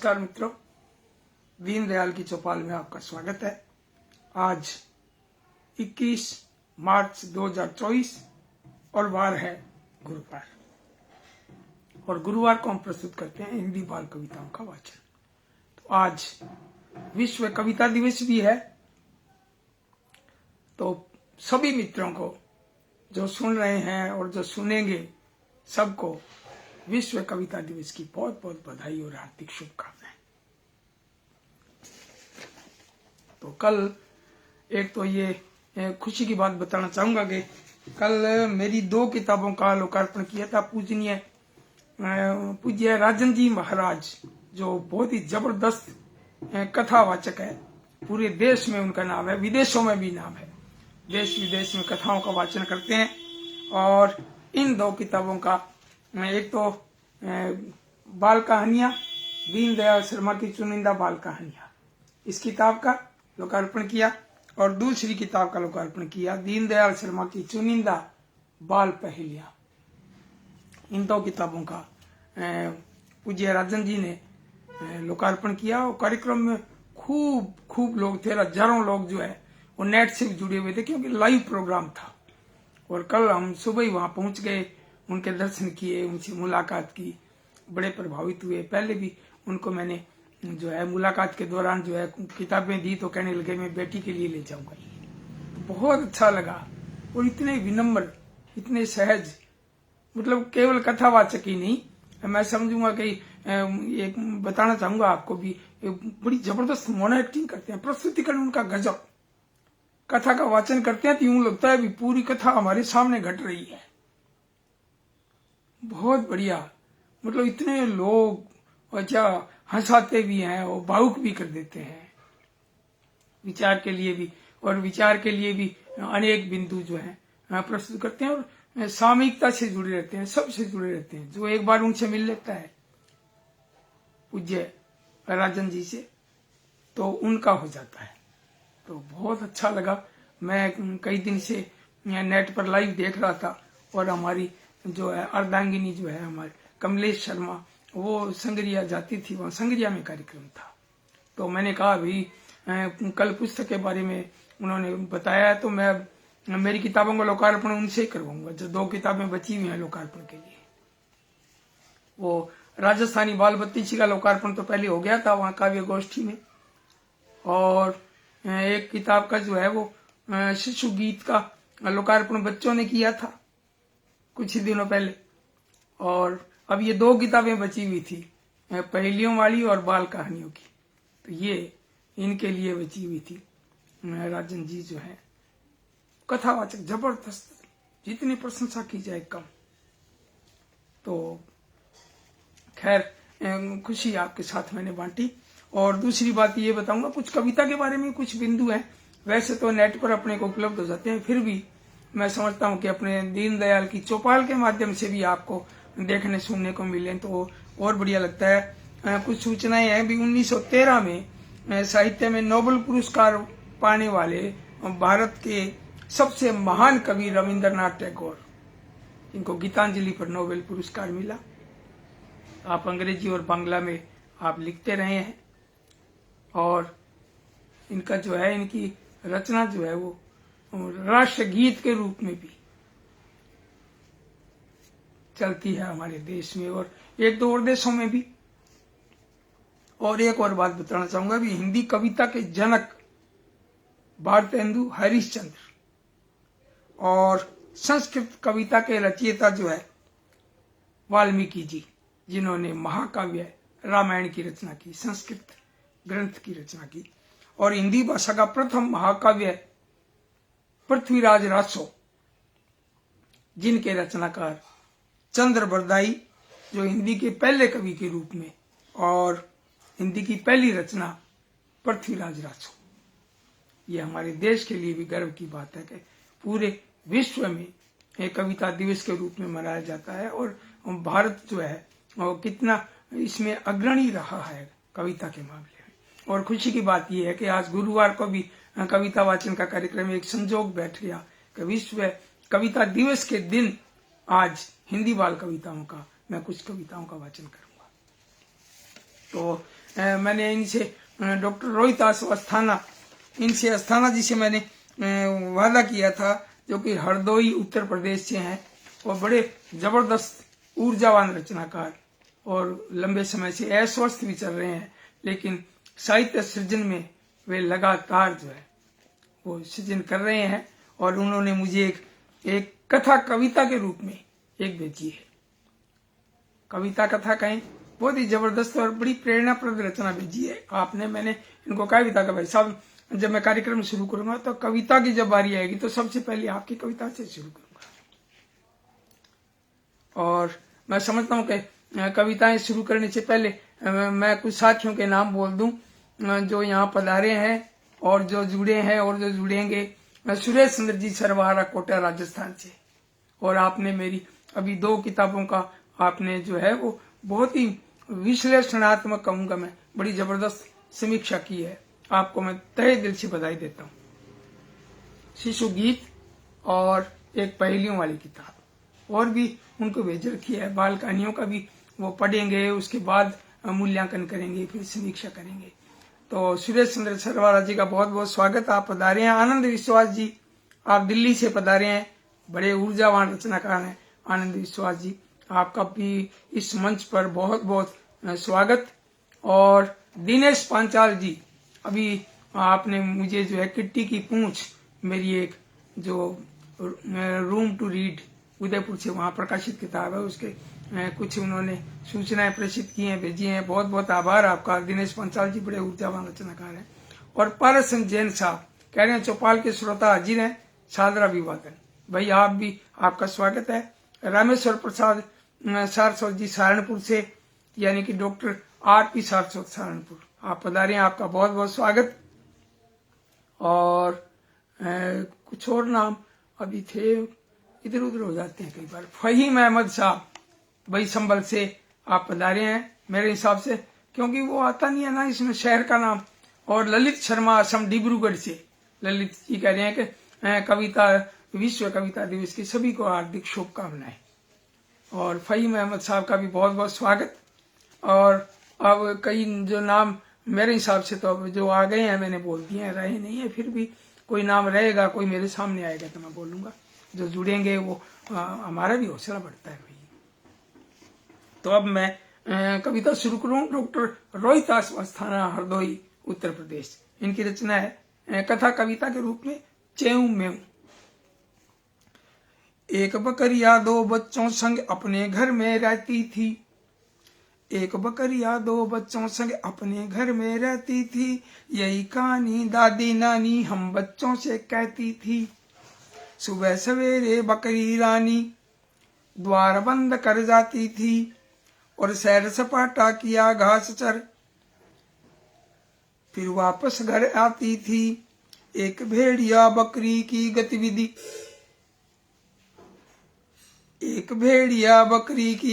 नमस्कार मित्रों, दीनदयाल की चौपाल में आपका स्वागत है। आज 21 मार्च 2024 और वार है गुरुवार। और गुरुवार को हम प्रस्तुत करते हैं हिंदी बाल कविताओं का वाचन। तो आज विश्व कविता दिवस भी है, तो सभी मित्रों को जो सुन रहे हैं और जो सुनेंगे सबको विश्व कविता दिवस की बहुत बहुत बधाई और हार्दिक शुभकामनाएं। तो कल एक तो ये खुशी की बात बताना चाहूंगा कि कल मेरी 2 किताबों का लोकार्पण किया था पूज्य राजन जी महाराज, जो बहुत ही जबरदस्त कथावाचक है। पूरे देश में उनका नाम है, विदेशों में भी नाम है, देश विदेश में कथाओं का वाचन करते हैं। और इन 2 किताबों का एक तो बाल कहानियां, दीनदयाल शर्मा की चुनिंदा बाल कहानियां, इस किताब का लोकार्पण किया। और दूसरी किताब का लोकार्पण किया दीनदयाल शर्मा की चुनिंदा बाल पहेलियां। इन 2 किताबों का पूज्य राजन जी ने लोकार्पण किया। और कार्यक्रम में खूब लोग थे, हजारों लोग जो है वो नेट से भी जुड़े हुए थे, क्योंकि लाइव प्रोग्राम था। और कल हम सुबह ही वहां पहुंच गए, उनके दर्शन किए, उनसे मुलाकात की, बड़े प्रभावित हुए। पहले भी उनको मैंने जो है मुलाकात के दौरान जो है किताबें दी तो कहने लगे मैं बेटी के लिए ले जाऊंगा। तो बहुत अच्छा लगा। और इतने विनम्र, इतने सहज, मतलब केवल कथावाचक ही नहीं, मैं समझूंगा कि एक बताना चाहूंगा आपको भी, बड़ी जबरदस्त मोनो एक्टिंग करते हैं। प्रस्तुतिकरण उनका गजब। कथा का वाचन करते हैं तो यूं लगता है भी पूरी कथा हमारे सामने घट रही है। बहुत बढ़िया, मतलब इतने लोग अच्छा हंसाते भी हैं और भावुक भी कर देते हैं। विचार के लिए भी, और विचार के लिए भी अनेक बिंदु जो है प्रस्तुत करते हैं। और सामयिकता से जुड़े रहते हैं, सबसे जुड़े रहते हैं। जो एक बार उनसे मिल लेता है पूज्य राजन जी से, तो उनका हो जाता है। तो बहुत अच्छा लगा। मैं कई दिन से नेट पर लाइव देख रहा था, और हमारी जो है अर्धांगिनी जो है हमारी कमलेश शर्मा, वो संगरिया जाती थी, वहां संगरिया में कार्यक्रम था। तो मैंने कहा भाई कल पुस्तक के बारे में उन्होंने बताया, तो मैं मेरी किताबों का लोकार्पण उनसे ही करवाऊंगा। जो 2 किताबें बची हुई हैं लोकार्पण के लिए, वो राजस्थानी बाल बत्तीसी का लोकार्पण तो पहले हो गया था वहां काव्य गोष्ठी में, और एक किताब का जो है वो शिशु गीत का लोकार्पण बच्चों ने किया था कुछ ही दिनों पहले। और अब ये 2 किताबें बची हुई थी, पहेलियों वाली और बाल कहानियों की, तो ये इनके लिए बची हुई थी। राजन जी जो है कथावाचक जबरदस्त, जितनी प्रशंसा की जाए कम। तो खैर खुशी आपके साथ मैंने बांटी। और दूसरी बात ये बताऊंगा, कुछ कविता के बारे में कुछ बिंदु हैं। वैसे तो नेट पर अपने को उपलब्ध हो जाते हैं, फिर भी मैं समझता हूँ कि अपने दीनदयाल की चौपाल के माध्यम से भी आपको देखने सुनने को मिले तो और बढ़िया लगता है। कुछ सूचनाएं हैं भी। 1913 में साहित्य में नोबेल पुरस्कार पाने वाले भारत के सबसे महान कवि रविंद्रनाथ टैगोर, इनको गीतांजलि पर नोबेल पुरस्कार मिला। आप अंग्रेजी और बांग्ला में आप लिखते रहे हैं, और इनका जो है, इनकी रचना जो है वो राष्ट्र गीत के रूप में भी चलती है हमारे देश में, और 1-2 और देशों में भी। और एक और बात बताना चाहूंगा भी, हिंदी कविता के जनक भारतेंदु हरिश्चंद्र, और संस्कृत कविता के रचयिता जो है वाल्मीकि जी, जिन्होंने महाकाव्य रामायण की रचना की, संस्कृत ग्रंथ की रचना की। और हिंदी भाषा का प्रथम महाकाव्य पृथ्वीराज रासो, जिनके रचनाकार चंद्र बरदाई, जो हिंदी के पहले कवि के रूप में, और हिंदी की पहली रचना पृथ्वीराज रासो। ये हमारे देश के लिए भी गर्व की बात है कि पूरे विश्व में एक कविता दिवस के रूप में मनाया जाता है। और भारत जो है वो कितना इसमें अग्रणी रहा है कविता के मामले में। और खुशी की बात यह है कि आज गुरुवार को भी कविता वाचन का कार्यक्रम एक संजोग बैठ गया कि विश्व कविता दिवस के दिन आज हिंदी बाल कविताओं का मैं कुछ कविताओं का वाचन करूंगा। तो मैंने इनसे डॉक्टर रोहित अस्थाना, इनसे अस्थाना जी से मैंने वादा किया था, जो कि हरदोई उत्तर प्रदेश से हैं और बड़े जबरदस्त ऊर्जावान रचनाकार और लंबे समय से अस्वस्थ भी चल रहे हैं, लेकिन साहित्य सृजन में वे लगातार जो है वो सृजन कर रहे हैं। और उन्होंने मुझे एक कथा कविता के रूप में एक भेजी है, कविता कथा कहें, बहुत ही जबरदस्त और बड़ी प्रेरणाप्रद रचना भेजी है आपने। मैंने इनको कहा भी था कि भाई साहब, जब मैं कार्यक्रम शुरू करूंगा तो कविता की जब बारी आएगी तो सबसे पहले आपकी कविता से शुरू करूंगा। और मैं समझता हूँ कि कविताएं शुरू करने से पहले मैं कुछ साथियों के नाम बोल दूं जो यहाँ पधारे हैं और जो जुड़े हैं और जो जुड़ेंगे। मैं सुरेश चंद्र जी सरवारा, कोटा, राजस्थान से। और आपने मेरी अभी 2 किताबों का आपने जो है वो बहुत ही विश्लेषणात्मक कहूंगा मैं, बड़ी जबरदस्त समीक्षा की है। आपको मैं तहे दिल से बधाई देता हूँ। शिशु गीत और एक पहेलियों वाली किताब और भी उनको भेज रखी है, बाल कहानियों का भी वो पढ़ेंगे, उसके बाद मूल्यांकन करेंगे, फिर समीक्षा करेंगे। तो सुरेश चंद्र सरवारा जी का बहुत बहुत स्वागत, आप पधारे हैं। आनंद विश्वास जी, आप दिल्ली से पधारे हैं, बड़े ऊर्जावान रचनाकार हैं आनंद विश्वास जी, आपका भी इस मंच पर बहुत बहुत स्वागत। और दिनेश पांचाल जी, अभी आपने मुझे जो है किट्टी की पूंछ, मेरी एक जो रूम टू रीड उदयपुर से वहां प्रकाशित किताब है, उसके कुछ उन्होंने सूचनाएं प्रेषित की हैं, भेजी हैं। बहुत बहुत आभार आपका दिनेश पंचाल जी, बड़े ऊर्जावान रचनाकार हैं। और पारस जैन साहब कह रहे हैं चौपाल के श्रोता हाजिर हैं, सादरा अभिवादन। भाई आप भी, आपका स्वागत है। रामेश्वर प्रसाद सारस्वत जी सहारनपुर से, यानी कि डॉक्टर RP सारस्वत सहारनपुर, आप पधारे हैं, आपका बहुत बहुत स्वागत। और कुछ और नाम अभी थे, इधर उधर हो जाते हैं कई बार। फहीम अहमद साहब भाई संभल से, आप पधारे हैं मेरे हिसाब से, क्योंकि वो आता नहीं है ना इसमें शहर का नाम। और ललित शर्मा असम डिब्रूगढ़ से, ललित जी कह रहे हैं कि कविता विश्व कविता दिवस की सभी को हार्दिक शुभकामनाएं। और फहीम अहमद साहब का भी बहुत बहुत स्वागत। और अब कई जो नाम मेरे हिसाब से तो अब जो आ गए हैं मैंने बोल दिए हैं, रहे नहीं है, फिर भी कोई नाम रहेगा, कोई मेरे सामने आएगा तो मैं बोलूंगा। जो जुड़ेंगे वो हमारा भी हौसला बढ़ता है भाई। तो अब मैं कविता शुरू करूं। डॉक्टर रोहित अस्थाना, हरदोई, उत्तर प्रदेश, इनकी रचना है कथा कविता के रूप में चेऊ मेऊ। एक बकरिया 2 बच्चों संग अपने घर में रहती थी। एक बकरिया 2 बच्चों संग अपने घर में रहती थी। यही कहानी दादी नानी हम बच्चों से कहती थी। सुबह सवेरे बकरी रानी द्वार बंद कर जाती थी और सैर सपाटा किया घास चर फिर वापस घर आती थी। एक भेड़िया बकरी की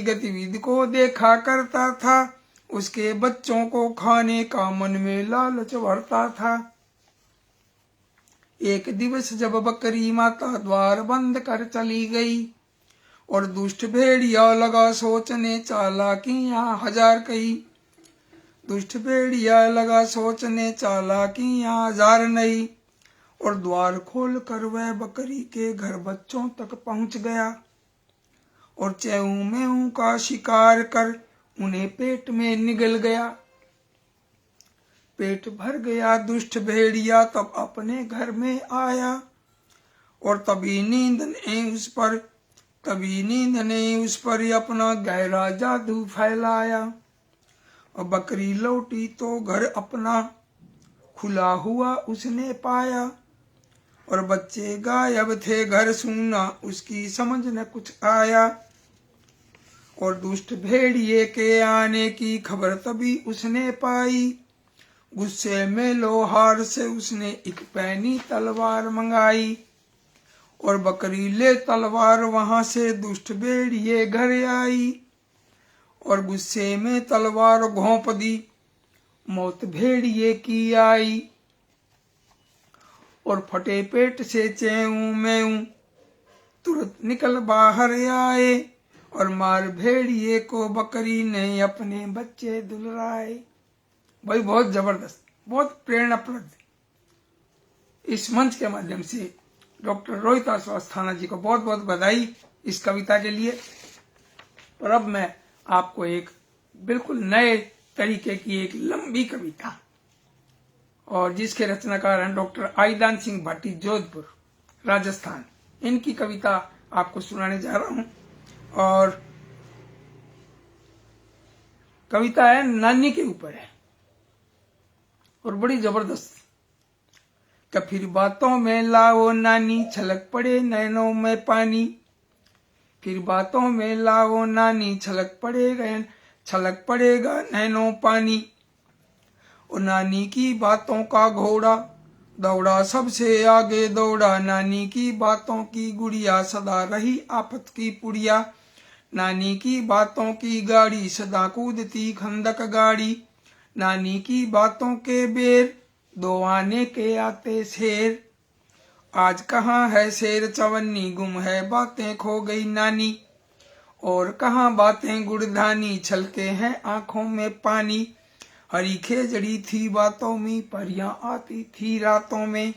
गतिविधि को देखा करता था। उसके बच्चों को खाने का मन में लालच भरता था। एक दिवस जब बकरी माता द्वार बंद कर चली गई और दुष्ट भेड़िया लगा सोचने चालाकियां हजार कई। दुष्ट भेड़िया लगा सोचने चालाकियां हजार नई और द्वार खोल कर वह बकरी के घर बच्चों तक पहुंच गया और चेऊ मेऊ का शिकार कर उन्हें पेट में निगल गया। पेट भर गया दुष्ट भेड़िया तब अपने घर में आया और तभी नींद ने उस पर अपना गहरा जादू फैलाया। और बकरी लौटी तो घर अपना खुला हुआ उसने पाया और बच्चे गायब थे, घर सूना उसकी समझ न कुछ आया। और दुष्ट भेड़िए के आने की खबर तभी उसने पाई। गुस्से में लोहार से उसने एक पैनी तलवार मंगाई और बकरी ले तलवार वहां से दुष्ट भेड़िए घर आई और गुस्से में तलवार घोंप दी, मौत भेड़िए की आई। और फटे पेट से चेऊ मेऊ तुरंत निकल बाहर आए और मार भेड़िए को बकरी ने अपने बच्चे दुलराए। भाई बहुत जबरदस्त, बहुत प्रेरणाप्रद। इस मंच के माध्यम से डॉक्टर रोहितास अस्थाना जी को बहुत बहुत बधाई इस कविता के लिए। और अब मैं आपको एक बिल्कुल नए तरीके की एक लंबी कविता, और जिसके रचनाकार हैं डॉक्टर आईदान सिंह भाटी, जोधपुर, राजस्थान, इनकी कविता आपको सुनाने जा रहा हूं। और कविता है नानी के ऊपर है और बड़ी जबरदस्त। कि फिर बातों में लाओ नानी, छलक पड़े नैनों में पानी। फिर बातों में लाओ नानी, छलक पड़ेगा नैनों पानी। और नानी की बातों का घोड़ा दौड़ा सबसे आगे दौड़ा। नानी की बातों की गुड़िया सदा रही आफत की पुड़िया। नानी की बातों की गाड़ी सदा कूदती खंदक गाड़ी। नानी की बातों के बेर दो आने के आते शेर। आज कहाँ है शेर चवन्नी, गुम है बातें खो गई नानी। और कहाँ बातें गुड़धानी, छलके हैं आंखों में पानी। हरी खेजड़ी थी बातों में, परियां आती थी रातों में।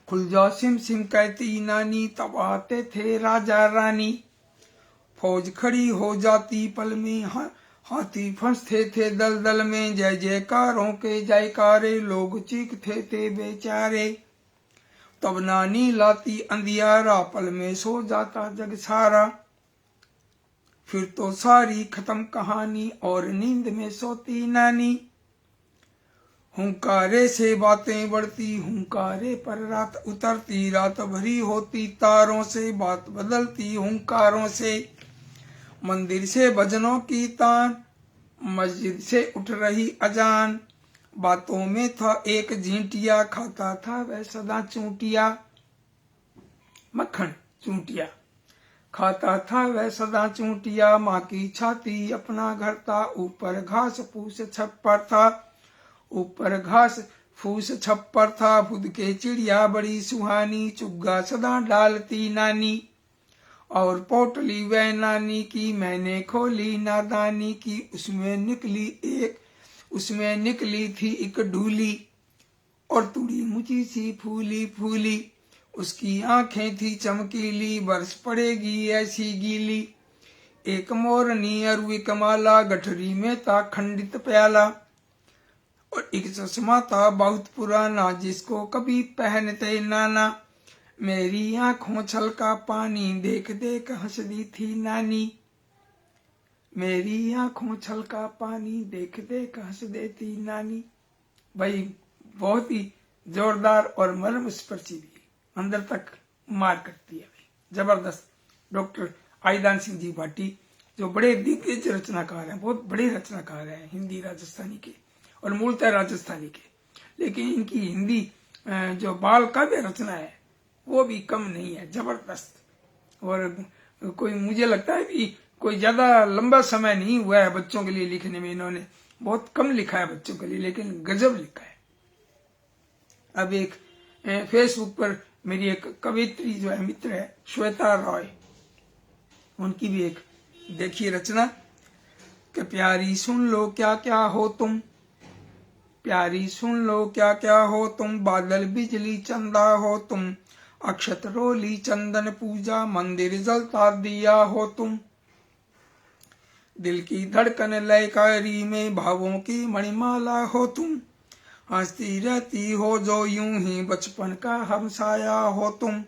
खुल जा सिम सिम कहती नानी, तब आते थे राजा रानी। फौज खड़ी हो जाती पल में, हाथी फंसते थे दलदल में। जय जयकारों के जयकारे, लोग चीखते थे बेचारे। तब नानी लाती अंधियारा, पल में सो जाता जग सारा। फिर तो सारी खत्म कहानी, और नींद में सोती नानी। हुंकारे से बातें बढ़ती, हुंकारे पर रात उतरती। रात भरी होती तारों से, बात बदलती हुंकारों से। मंदिर से भजनों की तान, मस्जिद से उठ रही अजान। बातों में था एक झींटिया, खाता था वह सदा चूंटिया। मक्खन चूंटिया खाता था वह सदा चूंटिया। माँ की छाती अपना घर था, ऊपर घास फूस छप्पर था। ऊपर घास फूस छप्पर था, खुद के चिड़िया बड़ी सुहानी। चुग्गा सदा डालती नानी, और पोटली वह नानी की मैंने खोली नादानी की। उसमें निकली थी एक ढूली, और तुड़ी मुझी सी फूली फूली। उसकी आंखें थी चमकीली, बरस पड़ेगी ऐसी गीली। एक मोरनी अरवी कमाला, गठरी में था खंडित प्याला। और एक चश्मा था बहुत पुराना, जिसको कभी पहनते नाना। मेरी आंखों छलका पानी, देख देख हंस दी थी नानी। मेरी आंखों छलका पानी, देख देख हंस देती नानी। भाई बहुत ही जोरदार और मर्मस्पर्शी भी, अंदर तक मार करती है भाई, जबरदस्त। डॉक्टर आईदान सिंह जी भाटी, जो बड़े दिग्गज रचनाकार हैं, बहुत बड़े रचनाकार हैं हिंदी राजस्थानी के, और मूलतः राजस्थानी के। लेकिन इनकी हिंदी जो बाल काव्य रचना है वो भी कम नहीं है, जबरदस्त। और कोई, मुझे लगता है कि कोई ज्यादा लंबा समय नहीं हुआ है बच्चों के लिए लिखने में, इन्होंने बहुत कम लिखा है बच्चों के लिए, लेकिन गजब लिखा है। अब एक फेसबुक पर मेरी एक कवित्री जो है मित्र है, श्वेता रॉय, उनकी भी एक देखिए रचना कि प्यारी सुन लो क्या क्या हो तुम। प्यारी सुन लो क्या क्या हो तुम, बादल बिजली चंदा हो तुम। अक्षत रोली चंदन पूजा, मंदिर जलता दिया हो तुम। दिल की धड़कन लयकारी में, भावों की मणिमाला हो तुम। हंसती रहती हो जो यूं ही, बचपन का हमसाया हो तुम।